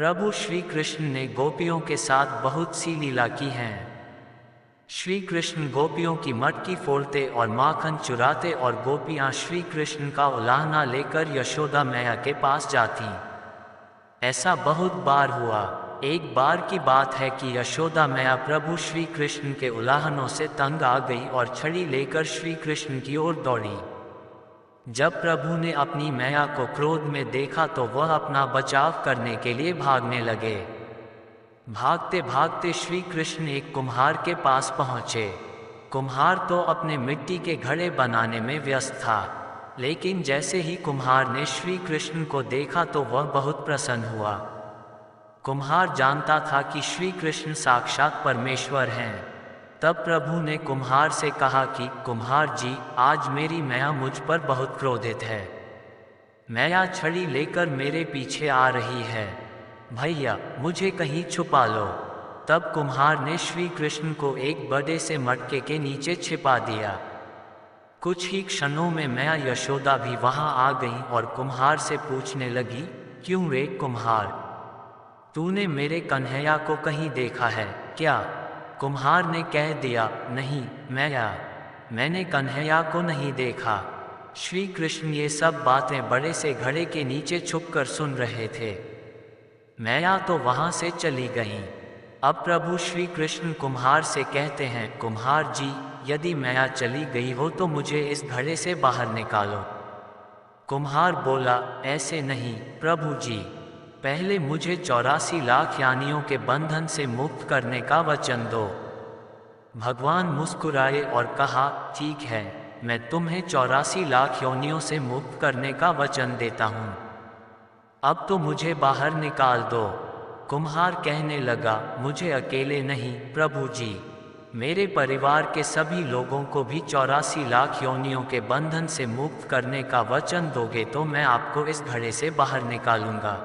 प्रभु श्री कृष्ण ने गोपियों के साथ बहुत सी लीला की हैं। श्री कृष्ण गोपियों की मटकी फोड़ते और माखन चुराते और गोपियां श्री कृष्ण का उलाहना लेकर यशोदा मैया के पास जाती। ऐसा बहुत बार हुआ। एक बार की बात है कि यशोदा मैया प्रभु श्री कृष्ण के उलाहनों से तंग आ गई और छड़ी लेकर श्री कृष्ण की ओर दौड़ी। जब प्रभु ने अपनी मैया को क्रोध में देखा तो वह अपना बचाव करने के लिए भागने लगे। भागते भागते श्री कृष्ण एक कुम्हार के पास पहुँचे। कुम्हार तो अपने मिट्टी के घड़े बनाने में व्यस्त था, लेकिन जैसे ही कुम्हार ने श्री कृष्ण को देखा तो वह बहुत प्रसन्न हुआ। कुम्हार जानता था कि श्री कृष्ण साक्षात परमेश्वर हैं। तब प्रभु ने कुम्हार से कहा कि कुम्हार जी, आज मेरी मैया मुझ पर बहुत क्रोधित है। मैया छड़ी लेकर मेरे पीछे आ रही है। भैया, मुझे कहीं छुपा लो। तब कुम्हार ने श्री कृष्ण को एक बड़े से मटके के नीचे छिपा दिया। कुछ ही क्षणों में मैया यशोदा भी वहां आ गई और कुम्हार से पूछने लगी, क्यों रे कुम्हार, तूने मेरे कन्हैया को कहीं देखा है क्या? कुम्हार ने कह दिया, नहीं मैया, मैंने कन्हैया को नहीं देखा। श्री कृष्ण ये सब बातें बड़े से घड़े के नीचे छुपकर सुन रहे थे। मैया तो वहां से चली गईं। अब प्रभु श्री कृष्ण कुम्हार से कहते हैं, कुम्हार जी, यदि मैया चली गई हो तो मुझे इस घड़े से बाहर निकालो। कुम्हार बोला, ऐसे नहीं प्रभु जी, पहले मुझे 84 लाख यानियों के बंधन से मुक्त करने का वचन दो। भगवान मुस्कुराए और कहा, ठीक है, मैं तुम्हें 84 लाख योनियों से मुक्त करने का वचन देता हूँ। अब तो मुझे बाहर निकाल दो। कुम्हार कहने लगा, मुझे अकेले नहीं प्रभु जी, मेरे परिवार के सभी लोगों को भी 84 लाख योनियों के बंधन से मुक्त करने का वचन दोगे तो मैं आपको इस घड़े से बाहर निकालूंगा।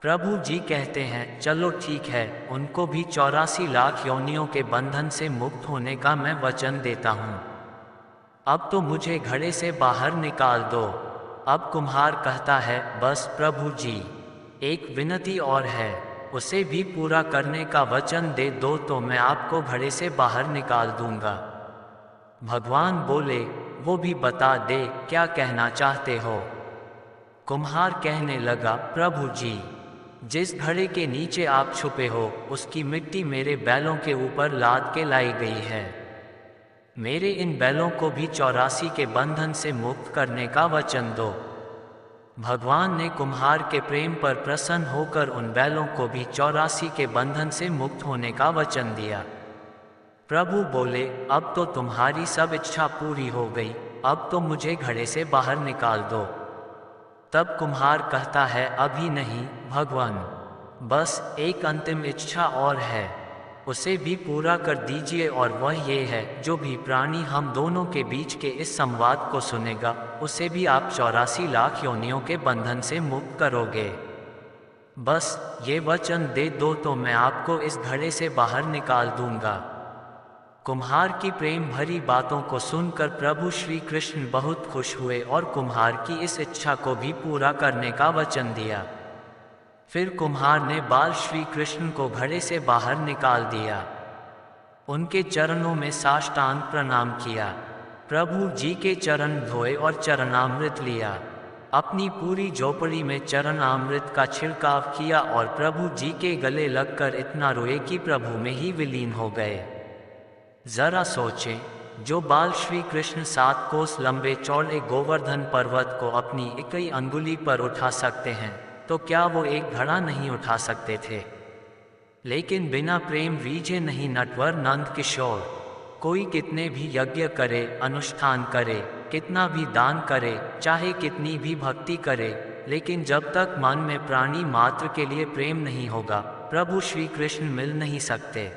प्रभु जी कहते हैं, चलो ठीक है, उनको भी 84 लाख योनियों के बंधन से मुक्त होने का मैं वचन देता हूँ। अब तो मुझे घड़े से बाहर निकाल दो। अब कुम्हार कहता है, बस प्रभु जी, एक विनती और है, उसे भी पूरा करने का वचन दे दो तो मैं आपको घड़े से बाहर निकाल दूंगा। भगवान बोले, वो भी बता दे, क्या कहना चाहते हो? कुम्हार कहने लगा, प्रभु जी, जिस घड़े के नीचे आप छुपे हो उसकी मिट्टी मेरे बैलों के ऊपर लाद के लाई गई है। मेरे इन बैलों को भी 84 के बंधन से मुक्त करने का वचन दो। भगवान ने कुम्हार के प्रेम पर प्रसन्न होकर उन बैलों को भी 84 के बंधन से मुक्त होने का वचन दिया। प्रभु बोले, अब तो तुम्हारी सब इच्छा पूरी हो गई, अब तो मुझे घड़े से बाहर निकाल दो। तब कुम्हार कहता है, अभी नहीं भगवान, बस एक अंतिम इच्छा और है, उसे भी पूरा कर दीजिए, और वह ये है, जो भी प्राणी हम दोनों के बीच के इस संवाद को सुनेगा उसे भी आप 84 लाख योनियों के बंधन से मुक्त करोगे। बस ये वचन दे दो तो मैं आपको इस घड़े से बाहर निकाल दूंगा। कुम्हार की प्रेम भरी बातों को सुनकर प्रभु श्री कृष्ण बहुत खुश हुए और कुम्हार की इस इच्छा को भी पूरा करने का वचन दिया। फिर कुम्हार ने बाल श्री कृष्ण को घड़े से बाहर निकाल दिया। उनके चरणों में साष्टांग प्रणाम किया। प्रभु जी के चरण धोए और चरणामृत लिया। अपनी पूरी झोपड़ी में चरणामृत का छिड़काव किया और प्रभु जी के गले लगकर इतना रोए कि प्रभु में ही विलीन हो गए। जरा सोचें, जो बाल श्री कृष्ण 7 कोस लंबे चौड़े गोवर्धन पर्वत को अपनी इकई अंगुली पर उठा सकते हैं, तो क्या वो एक घड़ा नहीं उठा सकते थे? लेकिन बिना प्रेम रीझे नहीं नटवर नंद किशोर। कोई कितने भी यज्ञ करे, अनुष्ठान करे, कितना भी दान करे, चाहे कितनी भी भक्ति करे, लेकिन जब तक मन में प्राणी मात्र के लिए प्रेम नहीं होगा, प्रभु श्री कृष्ण मिल नहीं सकते।